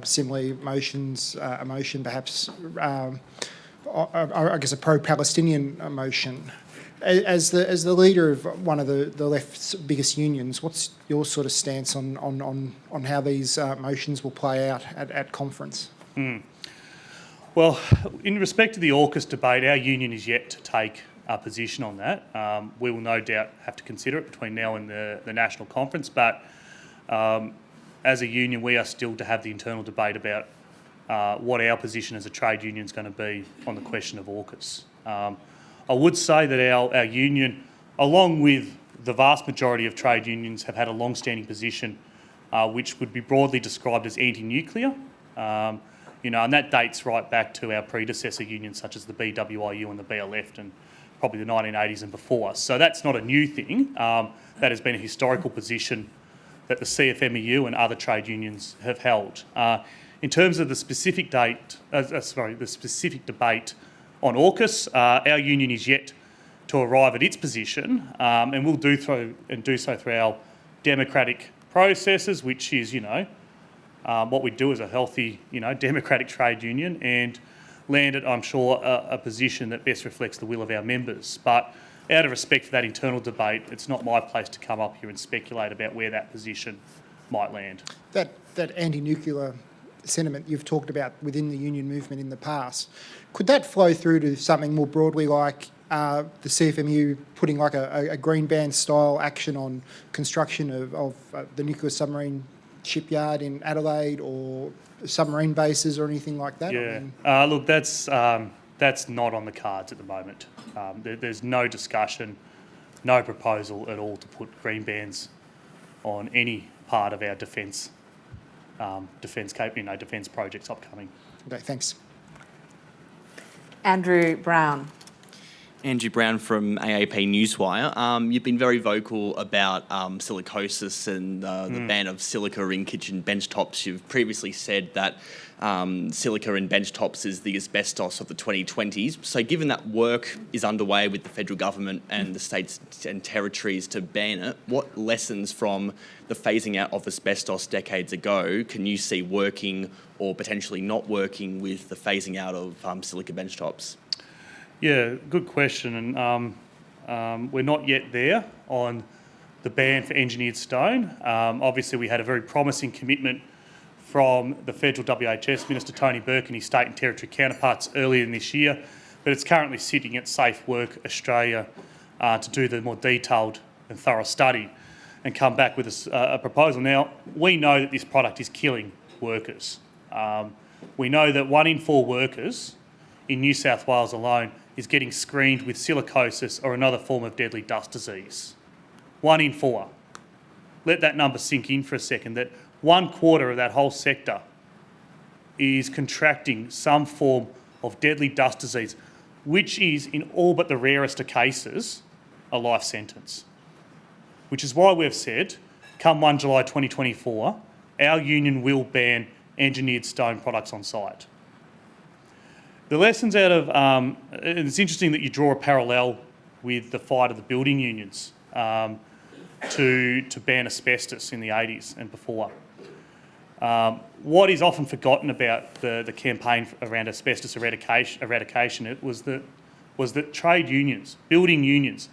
similarly motions, a motion perhaps, I guess a pro-Palestinian motion. As the leader of one of the left's biggest unions, what's your sort of stance on how these motions will play out at conference? Well, in respect to the AUKUS debate, our union is yet to take a position on that. We will no doubt have to consider it between now and the national conference, but as a union, we are still to have the internal debate about what our position as a trade union is going to be on the question of AUKUS. I would say that our union, along with the vast majority of trade unions, have had a long-standing position which would be broadly described as anti-nuclear, and that dates right back to our predecessor unions such as the BWIU and the BLF and probably the 1980s and before. So that's not a new thing. That has been a historical position that the CFMEU and other trade unions have held. In terms of the specific debate on AUKUS, our union is yet to arrive at its position, and we'll do so through our democratic processes, which is, what we do as a healthy, democratic trade union, and land at, I'm sure, a position that best reflects the will of our members. But out of respect for that internal debate, it's not my place to come up here and speculate about where that position might land. That anti-nuclear sentiment you've talked about within the union movement in the past, could that flow through to something more broadly like the CFMEU putting like a green band style action on construction of the nuclear submarine shipyard in Adelaide or submarine bases or anything like that? Yeah, look, that's not on the cards at the moment. There's no discussion, no proposal at all to put green bands on any part of our defence projects upcoming. Okay, thanks. Andrew Brown. Andrew Brown from AAP Newswire. You've been very vocal about silicosis and the ban of silica in kitchen benchtops. You've previously said that silica in benchtops is the asbestos of the 2020s. So given that work is underway with the federal government and the states and territories to ban it, what lessons from the phasing out of asbestos decades ago can you see working or potentially not working with the phasing out of silica benchtops? Yeah, good question. And we're not yet there on the ban for engineered stone. Obviously, we had a very promising commitment from the federal WHS Minister Tony Burke and his state and territory counterparts earlier in this year, but it's currently sitting at Safe Work Australia to do the more detailed and thorough study and come back with a proposal. Now, we know that this product is killing workers. We know that 1 in 4 workers in New South Wales alone is getting screened with silicosis or another form of deadly dust disease. 1 in 4. Let that number sink in for a second, that 1/4 of that whole sector is contracting some form of deadly dust disease, which is, in all but the rarest of cases, a life sentence. Which is why we've said come 1 July 2024, our union will ban engineered stone products on site. The lessons out of, and it's interesting that you draw a parallel with the fight of the building unions to ban asbestos in the 80s and before. What is often forgotten about the campaign around asbestos eradication was that trade unions, building unions,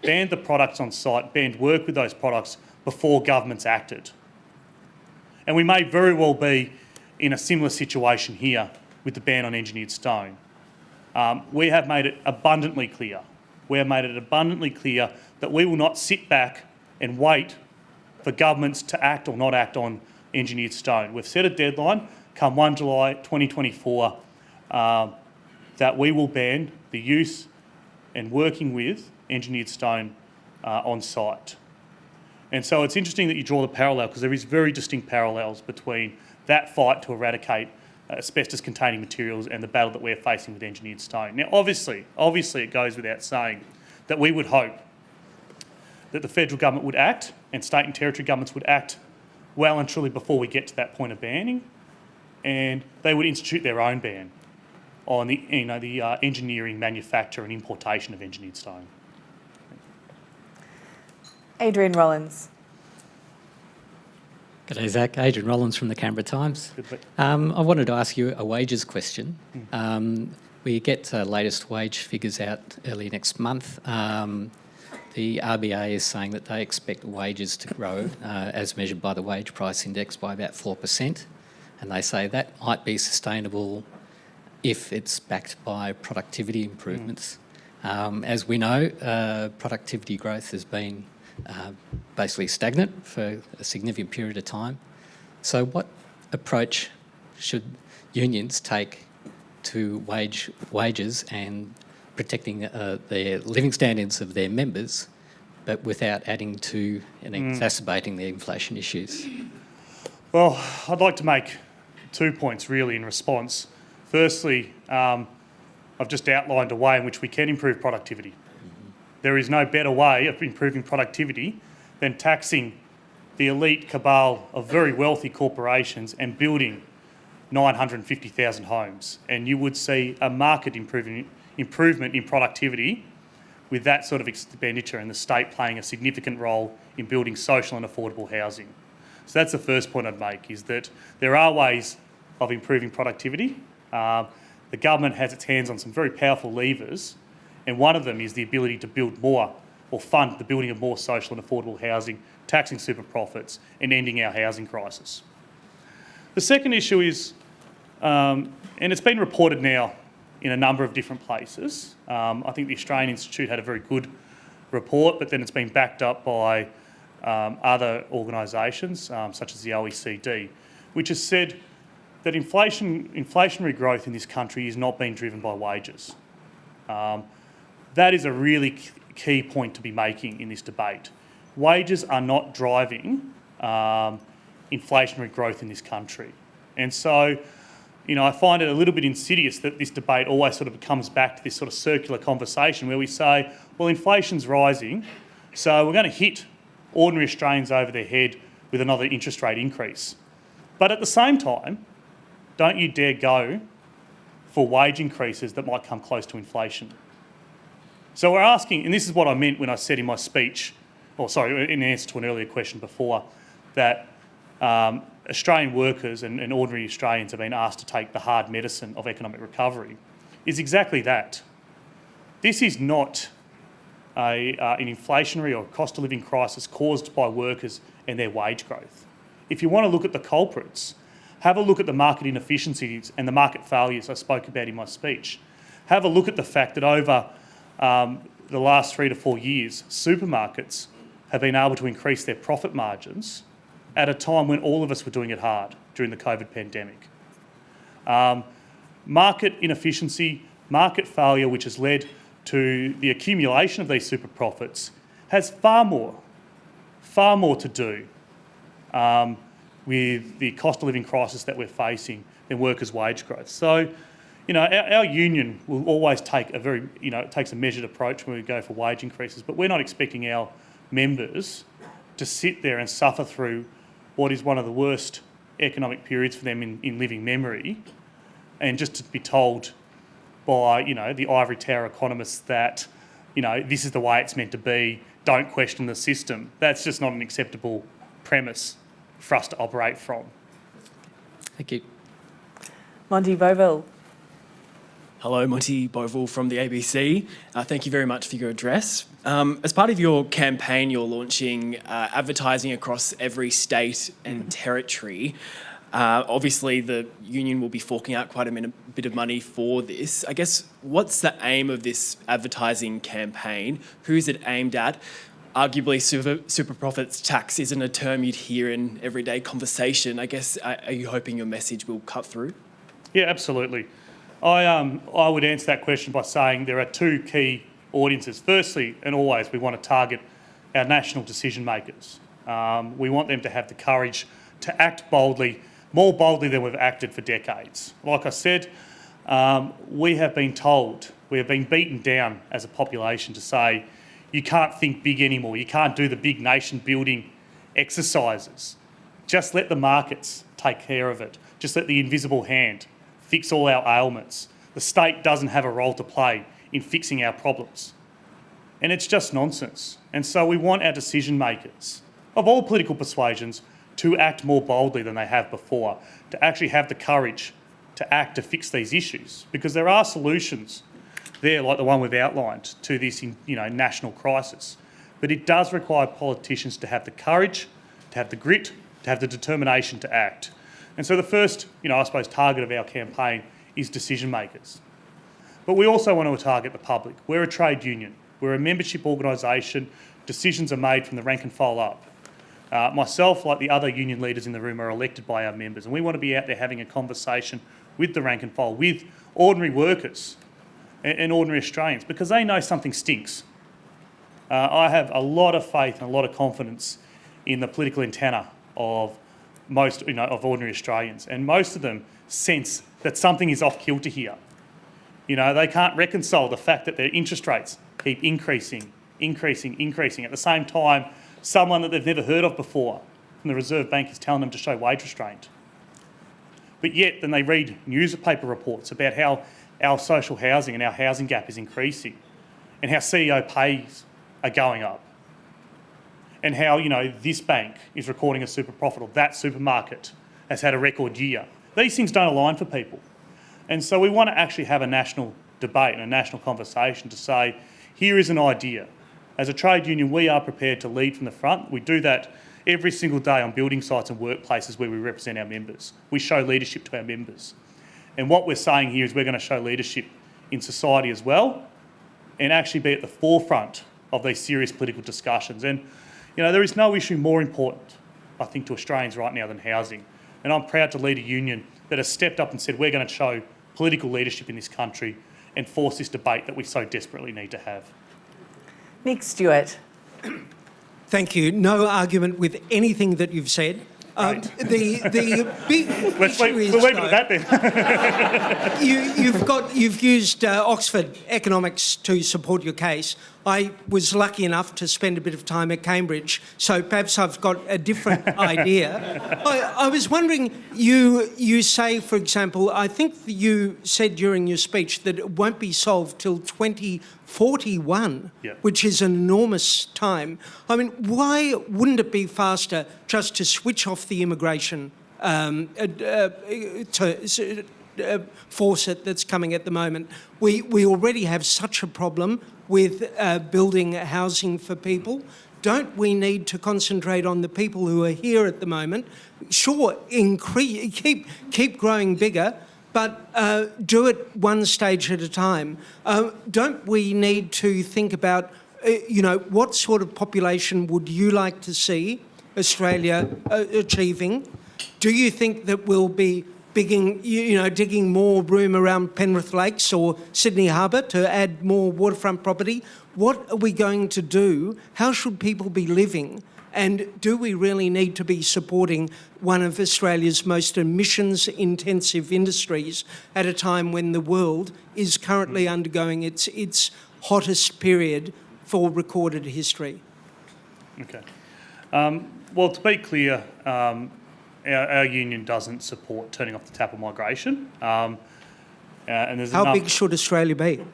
banned the products on site, banned work with those products before governments acted. And we may very well be in a similar situation here with the ban on engineered stone. We have made it abundantly clear. That we will not sit back and wait for governments to act or not act on engineered stone. We've set a deadline, come 1 July 2024, that we will ban the use and working with engineered stone on site. And so it's interesting that you draw the parallel, because there is very distinct parallels between that fight to eradicate asbestos-containing materials and the battle that we're facing with engineered stone. Now, obviously it goes without saying that we would hope that the federal government would act and state and territory governments would act well and truly before we get to that point of banning, and they would institute their own ban on the engineering, manufacture and importation of engineered stone. Adrian Rollins. G'day, Zach. Adrian Rollins from the Canberra Times. I wanted to ask you a wages question. We get latest wage figures out early next month. The RBA is saying that they expect wages to grow as measured by the wage price index by about 4%, and they say that might be sustainable if it's backed by productivity improvements. As we know, productivity growth has been basically stagnant for a significant period of time. So what approach should unions take to wages and protecting the living standards of their members, but without adding to and exacerbating the inflation issues? Well, I'd like to make 2 points really in response. Firstly, I've just outlined a way in which we can improve productivity. There is no better way of improving productivity than taxing the elite cabal of very wealthy corporations and building 950,000 homes. And you would see a marked improvement in productivity with that sort of expenditure, and the state playing a significant role in building social and affordable housing. So that's the first point I'd make, is that there are ways of improving productivity. The government has its hands on some very powerful levers, and one of them is the ability to build more or fund the building of more social and affordable housing, taxing super profits and ending our housing crisis. The second issue is, and it's been reported now in a number of different places. I think the Australian Institute had a very good report, but then it's been backed up by other organisations, such as the OECD, which has said that inflationary growth in this country is not being driven by wages. That is a really key point to be making in this debate. Wages are not driving inflationary growth in this country. And so, I find it a little bit insidious that this debate always sort of comes back to this sort of circular conversation where we say, well, inflation's rising, so we're going to hit ordinary Australians over their head with another interest rate increase. But at the same time, don't you dare go for wage increases that might come close to inflation. So we're asking, and this is what I meant when I said in my speech, in answer to an earlier question before, that Australian workers and ordinary Australians have been asked to take the hard medicine of economic recovery, is exactly that. This is not an inflationary or cost of living crisis caused by workers and their wage growth. If you want to look at the culprits, have a look at the market inefficiencies and the market failures I spoke about in my speech. Have a look at the fact that over the last 3 to 4 years, supermarkets have been able to increase their profit margins at a time when all of us were doing it hard during the COVID pandemic. Market inefficiency, market failure, which has led to the accumulation of these super profits, has far more to do with the cost of living crisis that we're facing than workers' wage growth. So, our union will always take takes a measured approach when we go for wage increases, but we're not expecting our members to sit there and suffer through what is one of the worst economic periods for them in living memory, and just to be told by, the ivory tower economists that, this is the way it's meant to be, don't question the system. That's just not an acceptable premise for us to operate from. Thank you. Monty Boville. Hello, Monty Boville from the ABC. Thank you very much for your address. As part of your campaign, you're launching advertising across every state and territory. Obviously, the union will be forking out quite a bit of money for this. I guess, what's the aim of this advertising campaign? Who's it aimed at? Arguably, super profits tax isn't a term you'd hear in everyday conversation. I guess, are you hoping your message will cut through? Yeah, absolutely. I would answer that question by saying there are two key audiences. Firstly, and always, we want to target our national decision makers. We want them to have the courage to act boldly, more boldly than we've acted for decades. Like I said, we have been told, we have been beaten down as a population to say, you can't think big anymore, you can't do the big nation building exercises. Just let the markets take care of it. Just let the invisible hand fix all our ailments. The state doesn't have a role to play in fixing our problems. And it's just nonsense. And so we want our decision makers of all political persuasions to act more boldly than they have before, to actually have the courage to act to fix these issues, because there are solutions there, like the one we've outlined, to this national crisis. But it does require politicians to have the courage, to have the grit, to have the determination to act. And so the first, target of our campaign is decision makers. But we also want to target the public. We're a trade union. We're a membership organisation. Decisions are made from the rank and file up. Myself, like the other union leaders in the room, are elected by our members, and we want to be out there having a conversation with the rank and file, with ordinary workers and ordinary Australians, because they know something stinks. I have a lot of faith and a lot of confidence in the political antenna of most, of ordinary Australians, and most of them sense that something is off kilter here. They can't reconcile the fact that their interest rates keep increasing. At the same time, someone that they've never heard of before from the Reserve Bank is telling them to show wage restraint. But yet, then they read newspaper reports about how our social housing and our housing gap is increasing, and how CEO pays are going up, and how, this bank is recording a super profit, or that supermarket has had a record year. These things don't align for people. And so we want to actually have a national debate and a national conversation to say, here is an idea. As a trade union, we are prepared to lead from the front. We do that every single day on building sites and workplaces where we represent our members. We show leadership to our members. And what we're saying here is we're going to show leadership in society as well, and actually be at the forefront of these serious political discussions. And there is no issue more important, I think, to Australians right now than housing. And I'm proud to lead a union that has stepped up and said we're going to show political leadership in this country and force this debate that we so desperately need to have. Nick Stewart. Thank you. No argument with anything that you've said. The big issue is, we'll leave it at that then. you've used Oxford economics to support your case. I was lucky enough to spend a bit of time at Cambridge, so perhaps I've got a different idea. I was wondering, you say, for example, I think you said during your speech that it won't be solved till 2041, Yep. which is an enormous time. I mean, why wouldn't it be faster just to switch off the immigration faucet that's coming at the moment? We already have such a problem with building housing for people. Don't we need to concentrate on the people who are here at the moment? Sure, keep growing bigger, but do it one stage at a time. Don't we need to think about, what sort of population would you like to see Australia achieving? Do you think that we'll be digging more room around Penrith Lakes or Sydney Harbour to add more waterfront property? What are we going to do? How should people be living? And do we really need to be supporting one of Australia's most emissions-intensive industries at a time when the world is currently undergoing its hottest period for recorded history? Okay. Well, to be clear, our union doesn't support turning off the tap of migration. And there's How big should Australia be?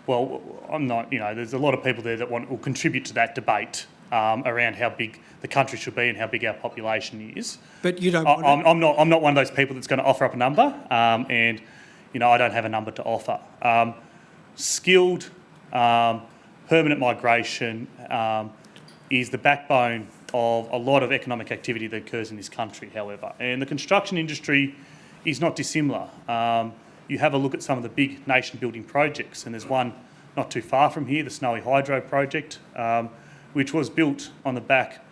Well, I'm not. There's a lot of people there that will contribute to that debate around how big the country should be and how big our population is. But you don't. I'm not one of those people that's going to offer up a number, and I don't have a number to offer. Skilled, permanent migration is the backbone of a lot of economic activity that occurs in this country, however. And the construction industry is not dissimilar. You have a look at some of the big nation-building projects, and there's one not too far from here, the Snowy Hydro project, which was built on the back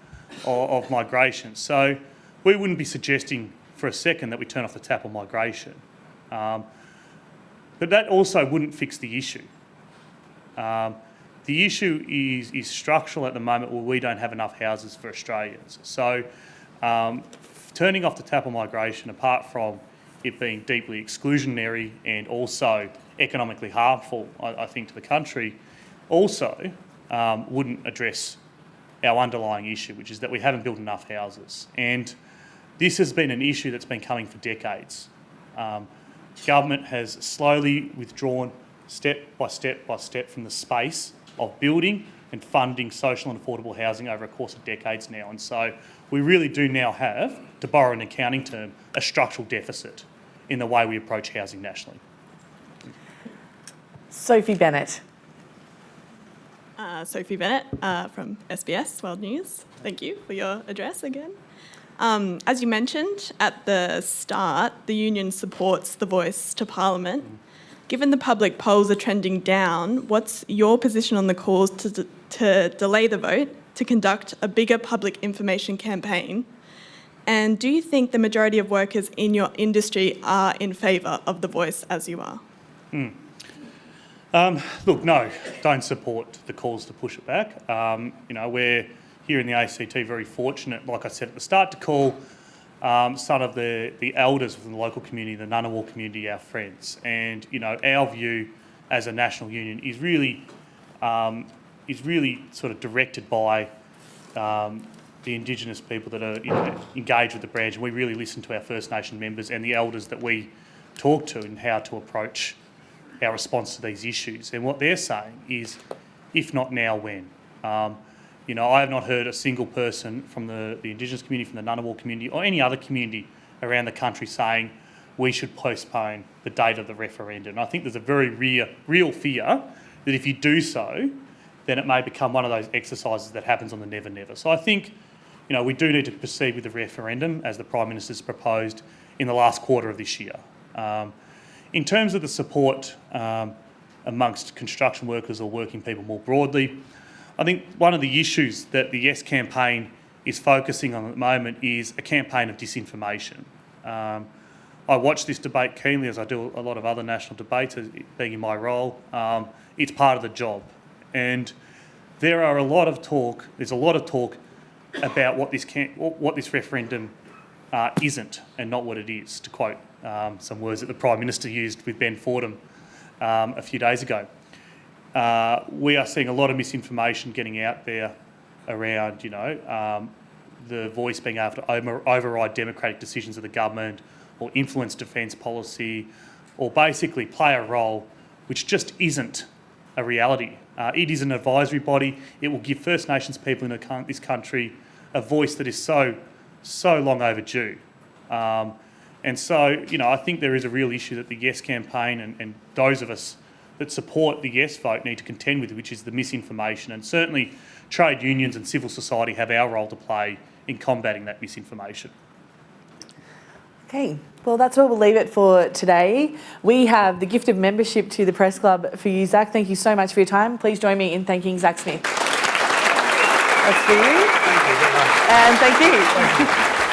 of migration. So we wouldn't be suggesting for a second that we turn off the tap on migration. But that also wouldn't fix the issue. The issue is structural at the moment where we don't have enough houses for Australians. So turning off the tap on migration, apart from it being deeply exclusionary and also economically harmful, I think, to the country, also wouldn't address our underlying issue, which is that we haven't built enough houses. And this has been an issue that's been coming for decades. Government has slowly withdrawn step by step by step from the space of building and funding social and affordable housing over a course of decades now. And so we really do now have, to borrow an accounting term, a structural deficit in the way we approach housing nationally. Sophie Bennett. Sophie Bennett from SBS World News. Thank you for your address again. As you mentioned at the start, the union supports the voice to Parliament. Given the public polls are trending down, what's your position on the calls to delay the vote, to conduct a bigger public information campaign? And do you think the majority of workers in your industry are in favour of the voice as you are? Look, no, don't support the calls to push it back. We're here in the ACT very fortunate, like I said at the start, to call some of the elders within the local community, the Ngunnawal community, our friends. And our view as a national union is really sort of directed by the Indigenous people that are engaged with the branch, and we really listen to our First Nation members and the elders that we talk to and how to approach our response to these issues. And what they're saying is, if not now, when? I have not heard a single person from the Indigenous community, from the Ngunnawal community or any other community around the country saying we should postpone the date of the referendum. And I think there's a very real fear that if you do so, then it may become one of those exercises that happens on the never never. So I think we do need to proceed with the referendum as the Prime Minister's proposed in the last quarter of this year. In terms of the support amongst construction workers or working people more broadly, I think one of the issues that the Yes campaign is focusing on at the moment is a campaign of disinformation. I watch this debate keenly, as I do a lot of other national debates, being in my role. It's part of the job. And there's a lot of talk about what this referendum isn't and not what it is, to quote some words that the Prime Minister used with Ben Fordham a few days ago. We are seeing a lot of misinformation getting out there around, the voice being able to override democratic decisions of the government or influence defence policy or basically play a role which just isn't a reality. It is an advisory body. It will give First Nations people in this country a voice that is so long overdue. And so, I think there is a real issue that the Yes campaign and those of us that support the Yes vote need to contend with, which is the misinformation. And certainly trade unions and civil society have our role to play in combating that misinformation. Okay, well, that's where we'll leave it for today. We have the gift of membership to the Press Club for you, Zach. Thank you so much for your time. Please join me in thanking Zach Smith. That's for you. Thank you very much. And thank you.